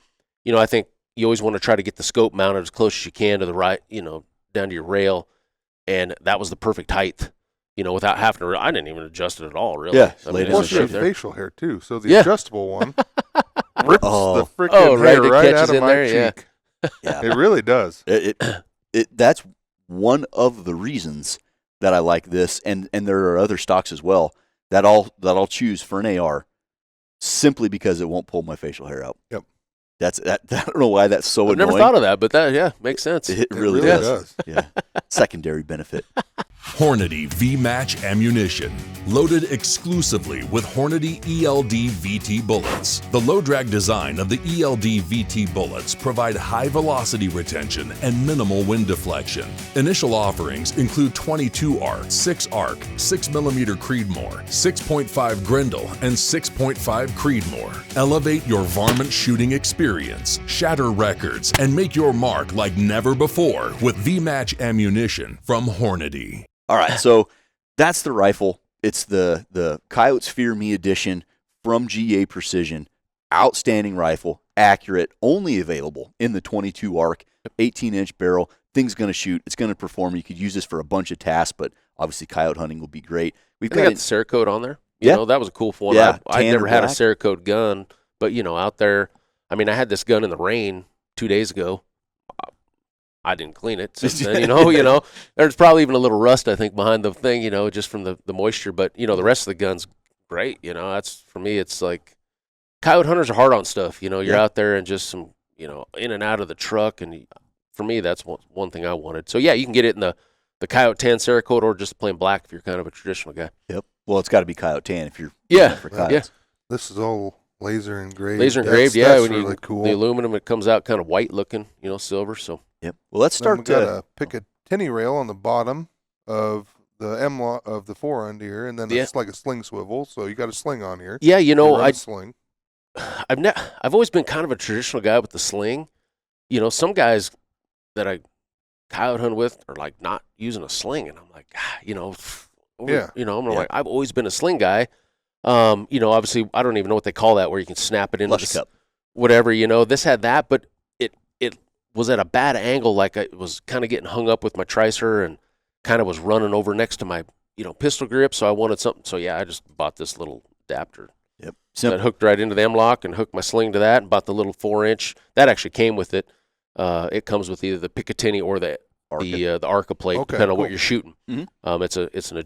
I think you always want to try to get the scope mounted as close as you can to the right, down to your rail, and that was the perfect height, without having to. I didn't even adjust it at all, really. Yeah, I mean, Plus, it's you right have there. facial hair too, so the adjustable one rips the freaking right, hair it right catches out of in my there, yeah. cheek. Yeah, It really does. that's one of the reasons that I like this, and there are other stocks as well that I'll choose for an AR simply because it won't pull my facial hair out. Yep. I don't know why that's so I've annoying. never thought of that, but that makes sense. It really does. Yeah. Secondary benefit. Hornady V-Match Ammunition. Loaded exclusively with Hornady ELD VT bullets. The low-drag design of the ELD VT bullets provide high velocity retention and minimal wind deflection. Initial offerings include 22 ARC, 6 ARC, 6mm Creedmoor, 6.5 Grendel, and 6.5 Creedmoor. Elevate your varmint shooting experience, shatter records, and make your mark like never before with V-Match Ammunition from Hornady. All right, so that's the rifle. It's the Coyotes Fear Me edition from GA Precision. Outstanding rifle, accurate, only available in the 22 ARC, 18-inch barrel. Thing's going to shoot. It's going to perform. You could use this for a bunch of tasks, but obviously coyote hunting will be great. We've got the Cerakote on there. You know, that was a cool one. Yeah, I never had a Cerakote gun, but, out there, I mean, I had this gun in the rain 2 days ago. I didn't clean it since then, There's probably even a little rust, I think, behind the thing, just from the moisture. But, the rest of the gun's great, That's, for me, it's like, coyote hunters are hard on stuff, You're out there and just some, in and out of the truck. And for me, that's one thing I wanted. So, yeah, you can get it in the Coyote Tan Cerakote or just plain black if you're kind of a traditional guy. Yep. Well, it's got to be Coyote Tan if you're for coyotes. Yeah. This is all laser engraved. Laser engraved, yeah. That's really cool. The aluminum, it comes out kind of white looking, silver, so. Yep. Well, let's start. We got a Picatinny rail on the bottom of the of the forend here, and then it's like a sling swivel. So you got a sling on here. Yeah, sling. I've always been kind of a traditional guy with the sling. Some guys that I coyote hunt with are like not using a sling, and I'm like, like I've always been a sling guy. Obviously I don't even know what they call that, where you can snap it into Flush cup. Whatever. This had that, but it was at a bad angle, like I was kind of getting hung up with my tricer and kind of was running over next to my, pistol grip. So I wanted something. So, yeah, I just bought this little adapter. Yep. That hooked right into the M-lock and hooked my sling to that and bought the little 4-inch. That actually came with it. It comes with either the Picatinny or the Arca plate, depending on what you're shooting. Mm-hmm. It's an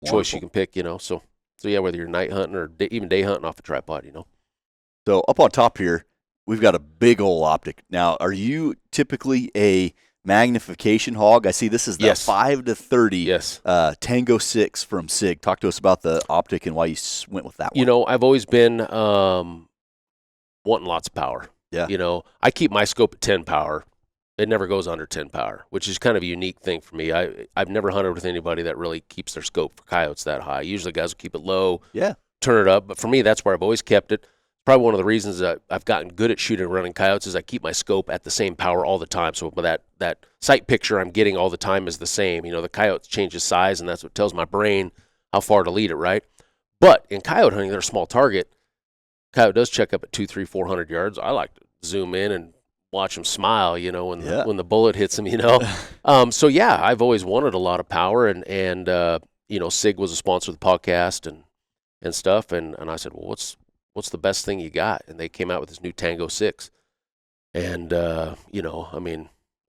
choice you can pick, So yeah, whether you're night hunting or even day hunting off a tripod, So up on top here, we've got a big old optic. Now, are you typically a magnification hog? I see this is the 5-30 Tango 6 from SIG. Talk to us about the optic and why you went with that one. I've always been wanting lots of power. Yeah. I keep my scope at 10 power. It never goes under 10 power, which is kind of a unique thing for me. I've never hunted with anybody that really keeps their scope for coyotes that high. Usually guys will keep it low, turn it up. But for me, that's where I've always kept it. Probably one of the reasons that I've gotten good at shooting and running coyotes is I keep my scope at the same power all the time. So that sight picture I'm getting all the time is the same. The coyote changes size, and that's what tells my brain how far to lead it, right? But in coyote hunting, they're a small target. Coyote does check up at 200, 300, 400 yards. I like to zoom in and watch them smile, when the bullet hits them, So, yeah, I've always wanted a lot of power, and SIG was a sponsor of the podcast and stuff, and I said, well, what's the best thing you got? And they came out with this new Tango 6. And,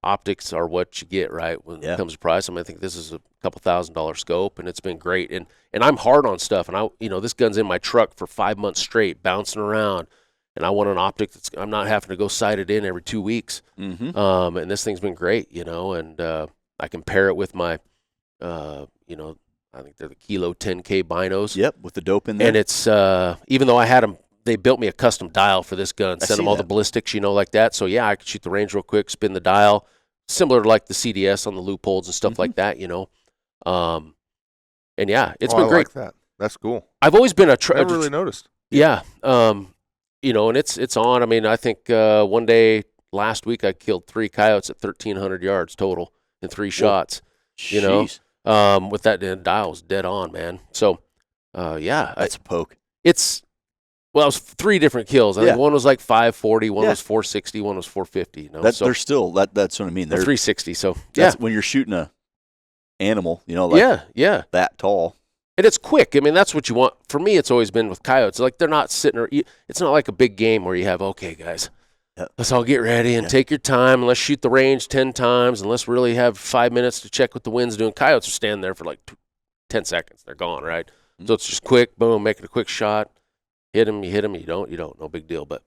optics are what you get, right, when it comes to price. I think this is a couple $1,000 scope, and it's been great. And I'm hard on stuff, and this gun's in my truck for 5 months straight, bouncing around. And I want an optic I'm not having to go sight it in every 2 weeks. Mm-hmm. And this thing's been great, and I can pair it with my, I think they're the Kilo 10K binos. Yep, with the dope in there. And it's, even though I had them, they built me a custom dial for this gun, sent them all the ballistics, like that. So, yeah, I could shoot the range real quick, spin the dial, similar to like the CDS on the loopholes and stuff like that, And, yeah, it's been great. I like that. That's cool. I've always been I never really noticed. Yeah. And it's on. I mean, I think one day last week I killed 3 coyotes at 1,300 yards total in 3 shots. Jeez. With that dial was dead on, man. So, yeah, that's a poke. It was 3 different kills. I think one was like 540, one was 460, one was 450. They're still that's what I mean. They're 360. So when you're shooting a animal, that tall. And it's quick. I mean, that's what you want. For me, it's always been with coyotes. Like, they're not sitting it's not like a big game where you have, okay, guys, let's all get ready and take your time and let's shoot the range 10 times and let's really have 5 minutes to check what the wind's doing. Coyotes are standing there for like 10 seconds. They're gone, right? Mm-hmm. So it's just quick, boom, making a quick shot. Hit him, you don't, no big deal. But,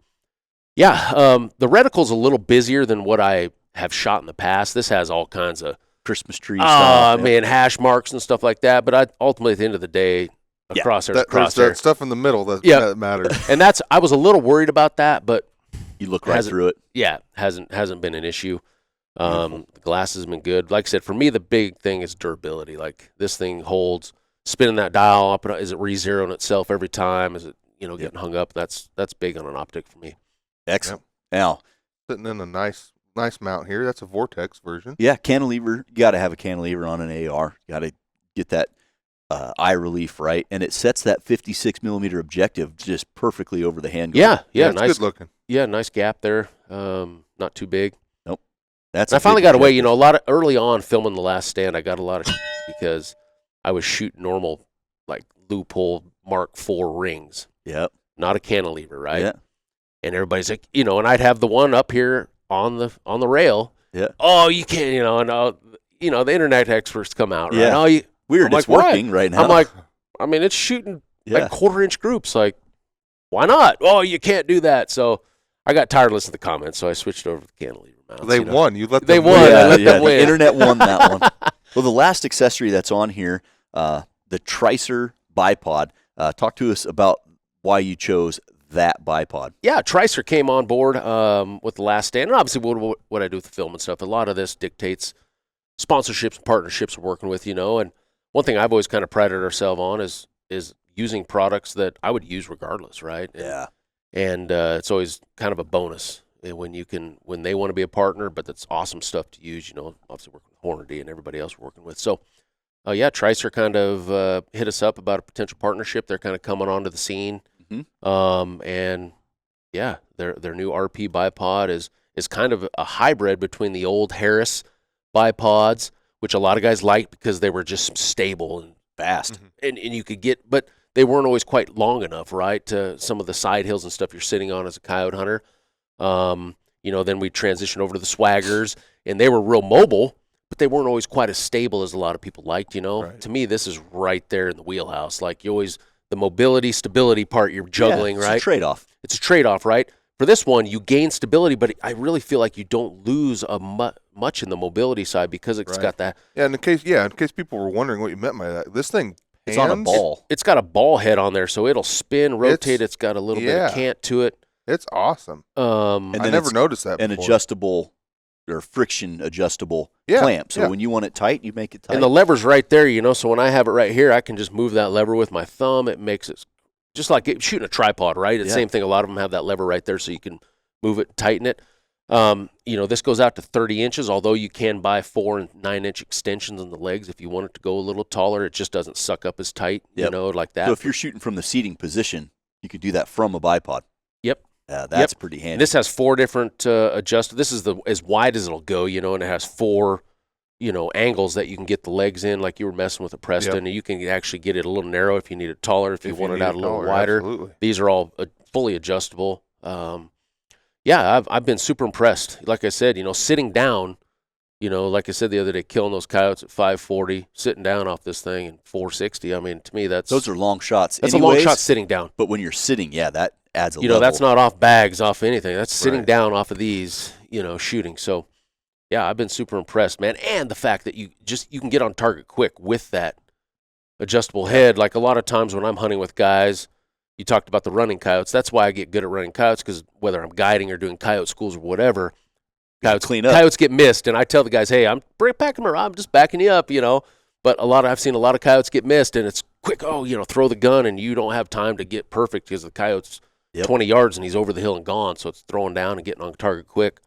yeah, the reticle's a little busier than what I have shot in the past. This has all kinds of Christmas tree stuff. I mean, hash marks and stuff like that. But ultimately, at the end of the day, a crosshair's a There's crosshair. that stuff in the middle that matters. And I was a little worried about that, but You look right through it. Yeah, hasn't been an issue. The glass has been good. Like I said, for me, the big thing is durability. Like this thing holds, spinning that dial up. Is it re-zeroing itself every time? Is it getting hung up? That's big on an optic for me. Excellent. Now, Sitting in a nice mount here. That's a Vortex version. yeah, cantilever. You got to have a cantilever on an AR. You got to get that eye relief right, and it sets that 56 millimeter objective just perfectly over the handguard. Yeah, it's nice good looking. Yeah, nice gap there. Not too big. That's. I finally got away. A lot of early on filming The Last Stand, I got a lot of because I was shooting normal like loophole Mark IV rings, Yep. not a cantilever, right? Yeah. And everybody's like, and I'd have the one up here on the rail. Yeah. Oh, you can't, and the internet experts come out, right? Yeah. Oh, Weird. I'm It's like, working right now. I'm like, I mean, it's shooting yeah. like quarter-inch groups. Like, why not? Oh, you can't do that. So I got tired of listening to the comments, so I switched over to the cantilever mounts. They won. You let them They win. won. I Yeah, let them the win. internet won that one. Well, the last accessory that's on here, the Tricer bipod. Talk to us about why you chose that bipod. Yeah, Tricer came on board with The Last Stand. And obviously, what I do with the film and stuff, a lot of this dictates sponsorships and partnerships we're working with, And one thing I've always kind of prided ourselves on is using products that I would use regardless, right? And it's always kind of a bonus when they want to be a partner, but that's awesome stuff to use, obviously working with Hornady and everybody else we're working with. So, Tricer kind of hit us up about a potential partnership. They're kind of coming onto the scene. Mm-hmm. And yeah, their new RP bipod is kind of a hybrid between the old Harris bipods, which a lot of guys liked because they were just stable and fast, and you could get, but they weren't always quite long enough, right? To some of the side hills and stuff you're sitting on as a coyote hunter. Then we transitioned over to the Swaggers, and they were real mobile, but they weren't always quite as stable as a lot of people liked. Right. To me, this is right there in the wheelhouse. Like the mobility, stability part you're juggling, it's right? It's a trade-off. It's a trade-off, right? For this one, you gain stability, but I really feel like you don't lose much in the mobility side because it's got that. Yeah, in case people were wondering what you meant by that, this thing It's on a ball. It's got a ball head on there, so it'll spin, rotate. It's got a little bit of cant to it. It's awesome. And I never noticed that an before. adjustable or friction adjustable clamp. So when you want it tight, you make it tight. And the lever's right there, so when I have it right here, I can just move that lever with my thumb. It makes it just like shooting a tripod, right? It's the same thing. A lot of them have that lever right there so you can move it, tighten it. This goes out to 30 inches, although you can buy 4 and 9-inch extensions on the legs if you want it to go a little taller. It just doesn't suck up as tight, like that. So if you're shooting from the seating position, you could do that from a bipod. Yep. That's pretty handy. And this has 4 different adjustments. This is as wide as it'll go, and it has 4, angles that you can get the legs in, like you were messing with a Preston. And you can actually get it a little narrow if you need it taller, if you want it out a little wider. Absolutely. These are all fully adjustable. I've been super impressed. Like I said, sitting down, like I said the other day, killing those coyotes at 540, sitting down off this thing in 460. I mean, to me, those are long shots. That's a long shot sitting down. But when you're sitting, that adds a level. That's not off bags, off anything. That's sitting down off of these, shooting. So, yeah, I've been super impressed, man. And the fact that you can get on target quick with that adjustable head. Like a lot of times when I'm hunting with guys, you talked about the running coyotes. That's why I get good at running coyotes, because whether I'm guiding or doing coyote schools or whatever, coyotes get missed. And I tell the guys, hey, I'm backing them around. I'm just backing you up, But I've seen a lot of coyotes get missed, and it's quick, throw the gun, and you don't have time to get perfect because the coyote's 20 yards and he's over the hill and gone. So it's throwing down and getting on target quick.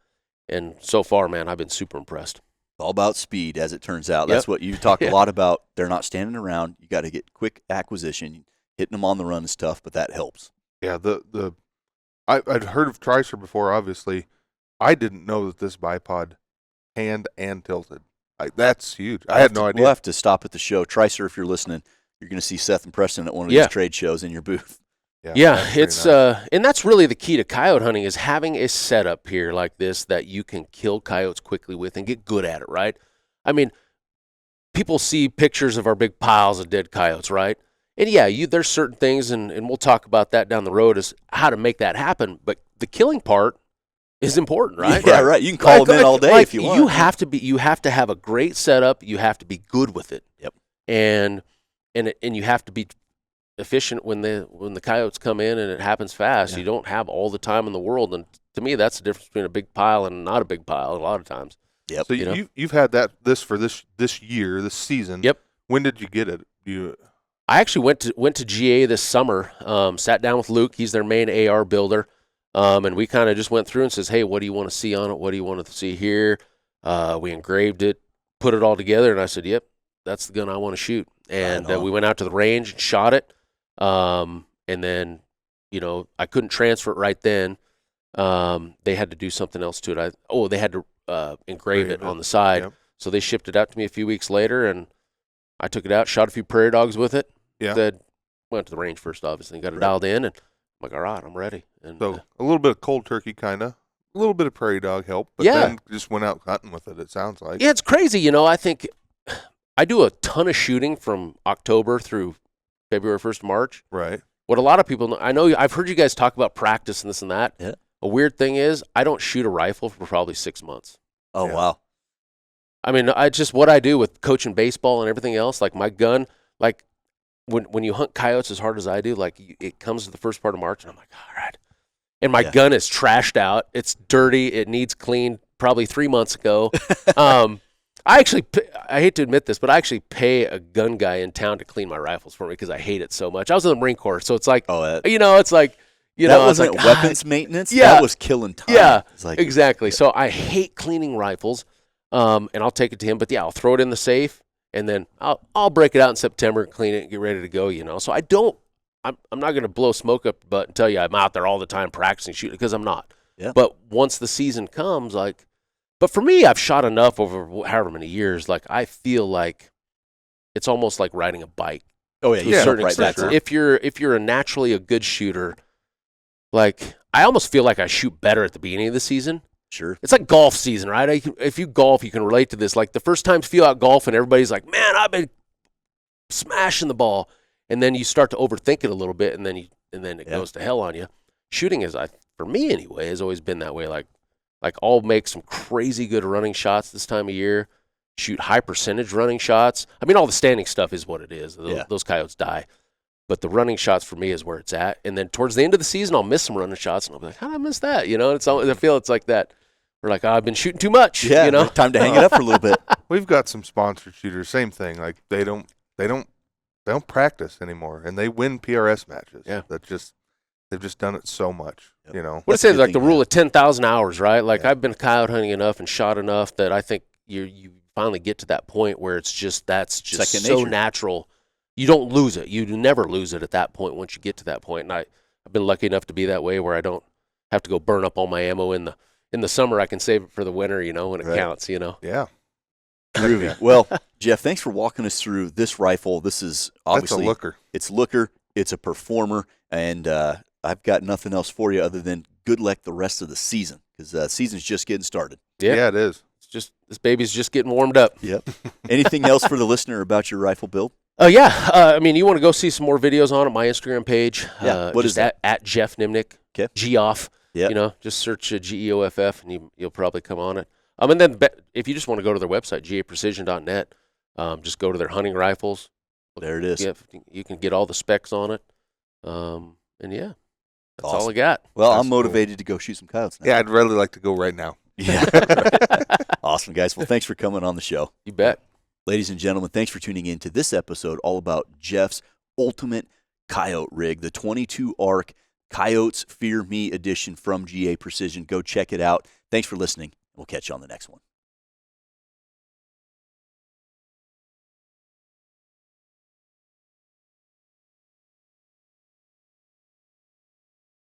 And so far, man, I've been super impressed. It's all about speed, as it turns out. That's what you talk a lot about. They're not standing around. You got to get quick acquisition. Hitting them on the run is tough, but that helps. Yeah, I'd heard of Tricer before, obviously. I didn't know that this bipod hand and tilted. That's huge. I had no idea. We'll have to stop at the show. Tricer, if you're listening, you're going to see Seth and Preston at one of these trade shows in your booth. Yeah, it's nice. And that's really the key to coyote hunting, is having a setup here like this that you can kill coyotes quickly with and get good at it, right? I mean, people see pictures of our big piles of dead coyotes, right? And there's certain things, and we'll talk about that down the road, is how to make that happen. But the killing part is important, right? Yeah, right. You can call them in all day if you want. You have to have a great setup. You have to be good with it. Yep. And you have to be efficient when the coyotes come in and it happens fast. You don't have all the time in the world, and to me, that's the difference between a big pile and not a big pile. A lot of times. Yep. So you've had this for this year, this season. Yep. When did you get it? I actually went to GA this summer. Sat down with Luke. He's their main AR builder, and we kind of just went through and says, "Hey, what do you want to see on it? What do you want to see here?" We engraved it, put it all together, and I said, "Yep, that's the gun I want to shoot." And we went out to the range and shot it. And then, I couldn't transfer it right then. They had to do something else to it. They had to engrave it on the side. Yep. So they shipped it out to me a few weeks later, and I took it out, shot a few prairie dogs with it. Yeah. Then went to the range first, obviously, got it dialed in, and I'm like, all right, I'm ready. And So a little bit of cold turkey, kind of. A little bit of prairie dog help, but Yeah. then just went out hunting with it, it sounds like. yeah, it's crazy. I think I do a ton of shooting from October through February 1st, March. Right. What a lot of people know, I know I've heard you guys talk about practice and this and that. Yeah. A weird thing is I don't shoot a rifle for probably 6 months. Oh, Yeah. wow. I mean, I just what I do with coaching baseball and everything else, like my gun, like when you hunt coyotes as hard as I do, like it comes to the first part of March and I'm like, all right. And my gun is trashed out. It's dirty. It needs cleaned probably 3 months ago. I hate to admit this, but I actually pay a gun guy in town to clean my rifles for me because I hate it so much. I was in the Marine Corps, so it's like, it's like, that wasn't weapons maintenance. Yeah. That was killing time. Yeah, It's like, exactly. So I hate cleaning rifles, and I'll take it to him. But yeah, I'll throw it in the safe, and then I'll break it out in September and clean it and get ready to go. So I'm not going to blow smoke up the butt and tell you I'm out there all the time practicing shooting because I'm not. Yeah. But once the season comes, but for me, I've shot enough over however many years. Like I feel like it's almost like riding a bike. Oh yeah, To a certain right extent. back. If you're a naturally a good shooter, like I almost feel like I shoot better at the beginning of the season. Sure. It's like golf season, right? If you golf, you can relate to this. Like the first time you feel out golfing, everybody's like, "Man, I've been smashing the ball," and then you start to overthink it a little bit, and then it goes to hell on you. Shooting for me anyway, has always been that way. Like I'll make some crazy good running shots this time of year. Shoot high percentage running shots. I mean, all the standing stuff is what it is. Those coyotes die. But the running shots for me is where it's at. And then towards the end of the season, I'll miss some running shots, and I'll be like, how did I miss that? I feel it's like that. We're like, I've been shooting too much. Yeah, time to hang it up for a little bit. We've got some sponsored shooters, same thing. Like they don't practice anymore, and they win PRS matches. Yeah. They've just done it so much. What it says, like the rule of 10,000 hours, right? Like I've been coyote hunting enough and shot enough that I think you finally get to that point where it's just Second so nature. natural. You don't lose it. You never lose it at that point once you get to that point. And I've been lucky enough to be that way where I don't have to go burn up all my ammo in the summer. I can save it for the winter, when it counts. Yeah. Groovy. Well, Geoff, thanks for walking us through this rifle. This is obviously That's a looker. It's looker. It's a performer, and I've got nothing else for you other than good luck the rest of the season because the season's just getting started. Yeah, it is. It's just this baby's just getting warmed up. Yep. Anything else for the listener about your rifle build? Yeah. I mean, you want to go see some more videos on it, my Instagram page. Yeah. What is that? At Geoff Nemnich. Okay. Geoff. Yeah. Just search GEOFF and you'll probably come on it. And then if you just want to go to their website, gaprecision.net, just go to their hunting rifles. There it is. You can get all the specs on it. And yeah, that's Awesome. all I got. Well, That's I'm motivated to go shoot some coyotes now. Yeah, I'd really like to go right now. Yeah. Awesome, guys. Well, thanks for coming on the show. You bet. Ladies and gentlemen, thanks for tuning in to this episode all about Geoff's ultimate coyote rig, the 22 ARC Coyotes Fear Me edition from GA Precision. Go check it out. Thanks for listening. We'll catch you on the next one.